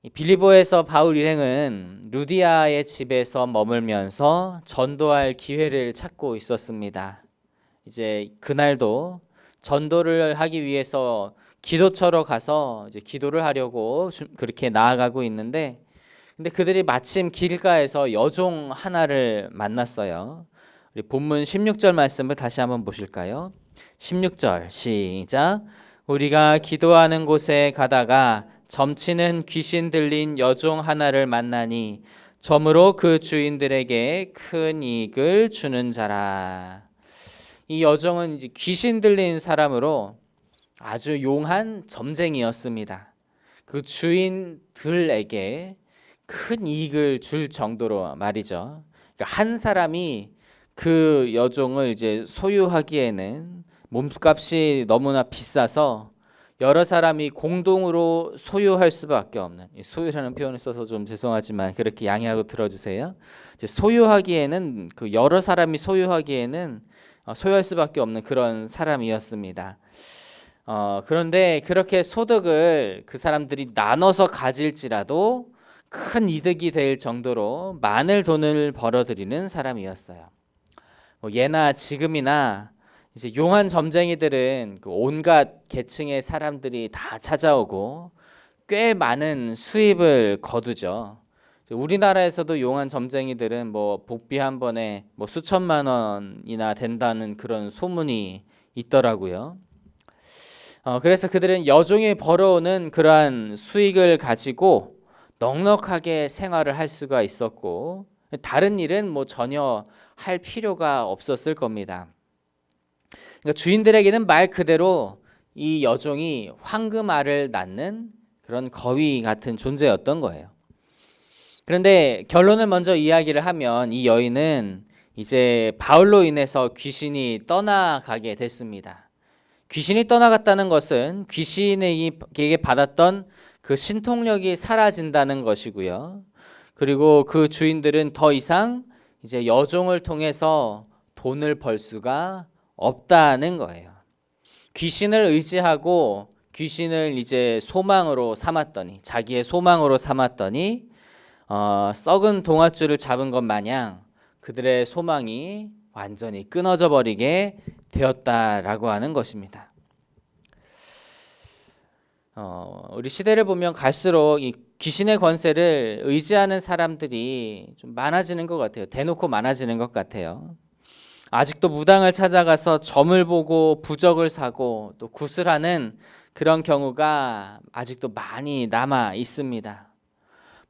이 빌립보에서 바울 일행은 루디아의 집에서 머물면서 전도할 기회를 찾고 있었습니다. 이제 그날도 전도를 하기 위해서 기도처로 가서 이제 기도를 하려고 그렇게 나아가고 있는데, 근데 그들이 마침 길가에서 여종 하나를 만났어요. 우리 본문 16절 말씀을 다시 한번 보실까요? 16절 시작. 우리가 기도하는 곳에 가다가 점치는 귀신 들린 여종 하나를 만나니 점으로 그 주인들에게 큰 이익을 주는 자라. 이 여종은 이제 귀신 들린 사람으로 아주 용한 점쟁이였습니다. 그 주인들에게 큰 이익을 줄 정도로 말이죠. 그러니까 한 사람이 그 여종을 이제 소유하기에는 몸값이 너무나 비싸서 여러 사람이 공동으로 소유할 수밖에 없는, 소유라는 표현을 써서 좀 죄송하지만 그렇게 양해하고 들어주세요. 이제 소유하기에는 그 여러 사람이 소유하기에는 소유할 수밖에 없는 그런 사람이었습니다. 그런데 그렇게 소득을 그 사람들이 나눠서 가질지라도 큰 이득이 될 정도로 많은 돈을 벌어들이는 사람이었어요. 예나 지금이나 이제 용한 점쟁이들은 그 온갖 계층의 사람들이 다 찾아오고 꽤 많은 수입을 거두죠. 우리나라에서도 용한 점쟁이들은 뭐 복비 한 번에 뭐 수천만 원이나 된다는 그런 소문이 있더라고요. 그래서 그들은 여종이 벌어오는 그러한 수익을 가지고 넉넉하게 생활을 할 수가 있었고, 다른 일은 뭐 전혀 할 필요가 없었을 겁니다. 그러니까 주인들에게는 말 그대로 이 여종이 황금알을 낳는 그런 거위 같은 존재였던 거예요. 그런데 결론을 먼저 이야기를 하면 이 여인은 이제 바울로 인해서 귀신이 떠나가게 됐습니다. 귀신이 떠나갔다는 것은 귀신에게 받았던 그 신통력이 사라진다는 것이고요. 그리고 그 주인들은 더 이상 이제 여종을 통해서 돈을 벌 수가 없다는 거예요. 귀신을 의지하고 귀신을 이제 소망으로 삼았더니, 자기의 소망으로 삼았더니 썩은 동아줄을 잡은 것 마냥 그들의 소망이 완전히 끊어져 버리게 되었다라고 하는 것입니다. 우리 시대를 보면 갈수록 이 귀신의 권세를 의지하는 사람들이 좀 많아지는 것 같아요. 대놓고 많아지는 것 같아요. 아직도 무당을 찾아가서 점을 보고 부적을 사고 또 구슬하는 그런 경우가 아직도 많이 남아 있습니다.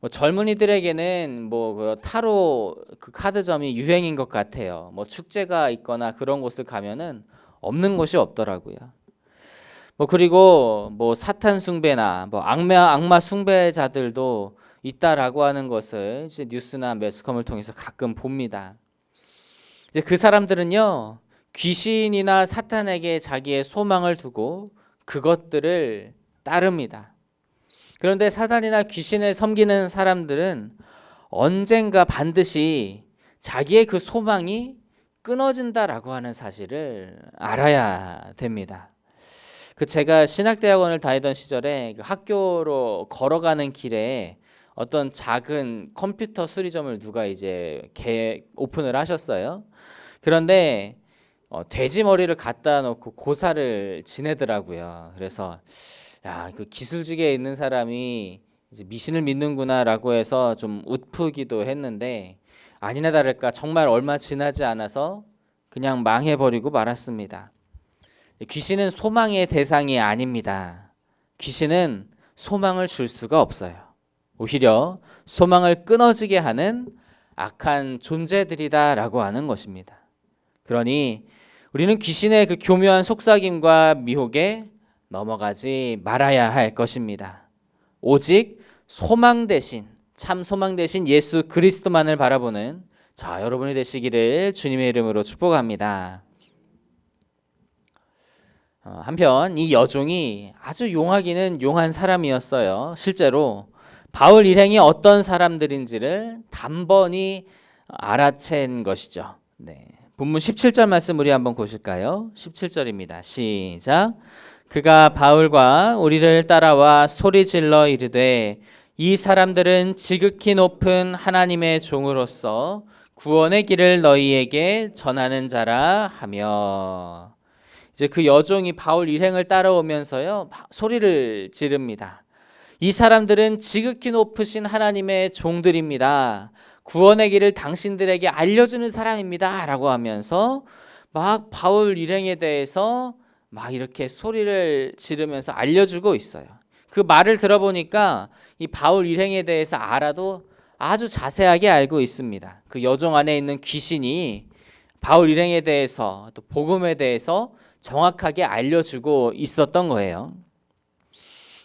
뭐 젊은이들에게는 뭐 타로 그 카드점이 유행인 것 같아요. 뭐 축제가 있거나 그런 곳을 가면은 없는 곳이 없더라고요. 뭐 그리고 뭐 사탄 숭배나 뭐 악마 숭배자들도 있다라고 하는 것을 이제 뉴스나 매스컴을 통해서 가끔 봅니다. 이제 그 사람들은요, 귀신이나 사탄에게 자기의 소망을 두고 그것들을 따릅니다. 그런데 사탄이나 귀신을 섬기는 사람들은 언젠가 반드시 자기의 그 소망이 끊어진다라고 하는 사실을 알아야 됩니다. 제가 신학대학원을 다니던 시절에 그 학교로 걸어가는 길에 어떤 작은 컴퓨터 수리점을 누가 이제 오픈을 하셨어요. 그런데 돼지 머리를 갖다 놓고 고사를 지내더라고요. 그래서 야, 그 기술직에 있는 사람이 이제 미신을 믿는구나라고 해서 좀 웃프기도 했는데, 아니나 다를까 정말 얼마 지나지 않아서 그냥 망해버리고 말았습니다. 귀신은 소망의 대상이 아닙니다. 귀신은 소망을 줄 수가 없어요. 오히려 소망을 끊어지게 하는 악한 존재들이다라고 하는 것입니다. 그러니 우리는 귀신의 그 교묘한 속삭임과 미혹에 넘어가지 말아야 할 것입니다. 오직 소망 대신, 참 소망 대신 예수 그리스도만을 바라보는 여러분이 되시기를 주님의 이름으로 축복합니다. 한편 이 여종이 아주 용하기는 용한 사람이었어요. 실제로 바울 일행이 어떤 사람들인지를 단번이 알아챈 것이죠. 네. 본문 17절 말씀 우리 한번 보실까요? 17절입니다. 시작. 그가 바울과 우리를 따라와 소리질러 이르되 이 사람들은 지극히 높은 하나님의 종으로서 구원의 길을 너희에게 전하는 자라 하며, 이제 그 여종이 바울 일행을 따라오면서요 소리를 지릅니다. 이 사람들은 지극히 높으신 하나님의 종들입니다. 구원의 길을 당신들에게 알려주는 사람입니다 라고 하면서 막 바울 일행에 대해서 막 이렇게 소리를 지르면서 알려주고 있어요. 그 말을 들어보니까 이 바울 일행에 대해서 알아도 아주 자세하게 알고 있습니다. 그 여종 안에 있는 귀신이 바울 일행에 대해서 또 복음에 대해서 정확하게 알려주고 있었던 거예요.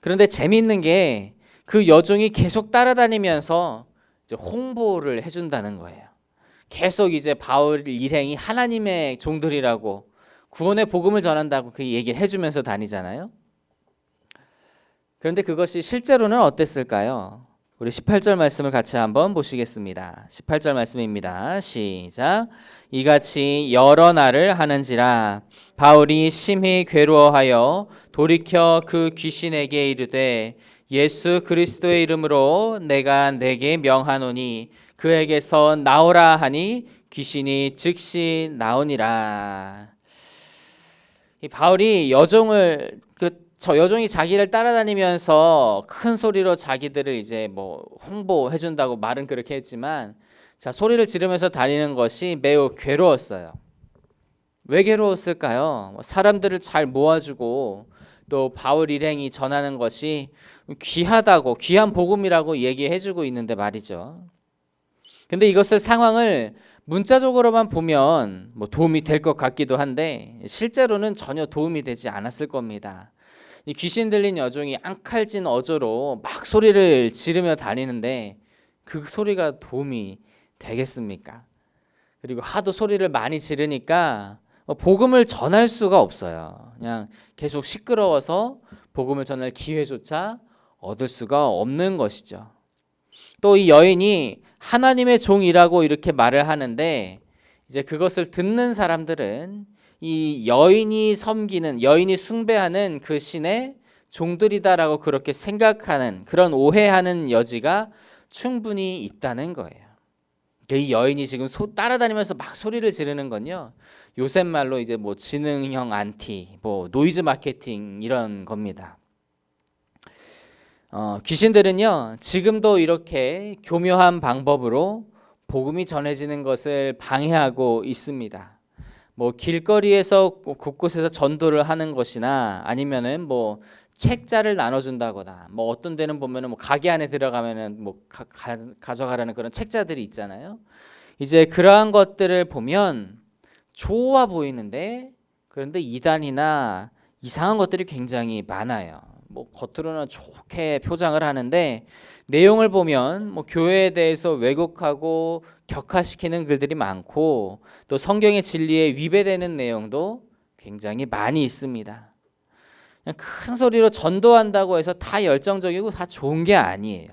그런데 재미있는 게 그 여종이 계속 따라다니면서 이제 홍보를 해준다는 거예요. 계속 이제 바울 일행이 하나님의 종들이라고 구원의 복음을 전한다고 그 얘기를 해주면서 다니잖아요. 그런데 그것이 실제로는 어땠을까요? 우리 18절 말씀을 같이 한번 보시겠습니다. 18절 말씀입니다. 시작. 이같이 여러 날을 하는지라 바울이 심히 괴로워하여 돌이켜 그 귀신에게 이르되 예수 그리스도의 이름으로 내가 내게 명하노니 그에게서 나오라 하니 귀신이 즉시 나오니라. 이 바울이 저 여종이 자기를 따라다니면서 큰 소리로 자기들을 이제 뭐 홍보해 준다고 말은 그렇게 했지만, 자, 소리를 지르면서 다니는 것이 매우 괴로웠어요. 왜 괴로웠을까요? 사람들을 잘 모아주고 또 바울 일행이 전하는 것이 귀하다고, 귀한 복음이라고 얘기해주고 있는데 말이죠. 근데 이것을 상황을 문자적으로만 보면 뭐 도움이 될 것 같기도 한데 실제로는 전혀 도움이 되지 않았을 겁니다. 이 귀신 들린 여종이 앙칼진 어조로 막 소리를 지르며 다니는데 그 소리가 도움이 되겠습니까? 그리고 하도 소리를 많이 지르니까 복음을 전할 수가 없어요. 그냥 계속 시끄러워서 복음을 전할 기회조차 얻을 수가 없는 것이죠. 또 이 여인이 하나님의 종이라고 이렇게 말을 하는데 이제 그것을 듣는 사람들은 이 여인이 섬기는, 여인이 숭배하는 그 신의 종들이다라고 그렇게 생각하는, 그런 오해하는 여지가 충분히 있다는 거예요. 이 여인이 지금 따라다니면서 막 소리를 지르는 건요, 요새 말로 이제 뭐 지능형 안티, 뭐 노이즈 마케팅 이런 겁니다. 귀신들은요 지금도 이렇게 교묘한 방법으로 복음이 전해지는 것을 방해하고 있습니다. 뭐 길거리에서 곳곳에서 전도를 하는 것이나 아니면은 뭐 책자를 나눠준다거나, 뭐 어떤 데는 보면은 뭐 가게 안에 들어가면은 뭐 가져가라는 그런 책자들이 있잖아요. 이제 그러한 것들을 보면 좋아 보이는데, 그런데 이단이나 이상한 것들이 굉장히 많아요. 뭐 겉으로는 좋게 표장을 하는데 내용을 보면 뭐 교회에 대해서 왜곡하고 격화시키는 글들이 많고 또 성경의 진리에 위배되는 내용도 굉장히 많이 있습니다. 그냥 큰 소리로 전도한다고 해서 다 열정적이고 다 좋은 게 아니에요.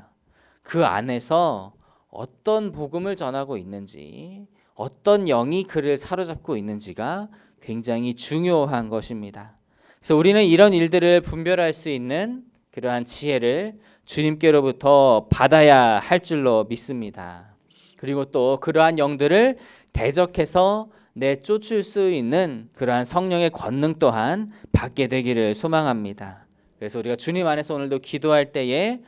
그 안에서 어떤 복음을 전하고 있는지, 어떤 영이 그를 사로잡고 있는지가 굉장히 중요한 것입니다. 그래서 우리는 이런 일들을 분별할 수 있는 그러한 지혜를 주님께로부터 받아야 할 줄로 믿습니다. 그리고 또 그러한 영들을 대적해서 내쫓을 수 있는 그러한 성령의 권능 또한 받게 되기를 소망합니다. 그래서 우리가 주님 안에서 오늘도 기도할 때에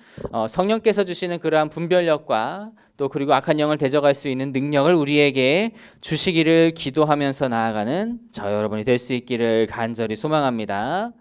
성령께서 주시는 그러한 분별력과 또 그리고 악한 영을 대적할 수 있는 능력을 우리에게 주시기를 기도하면서 나아가는 저 여러분이 될 수 있기를 간절히 소망합니다.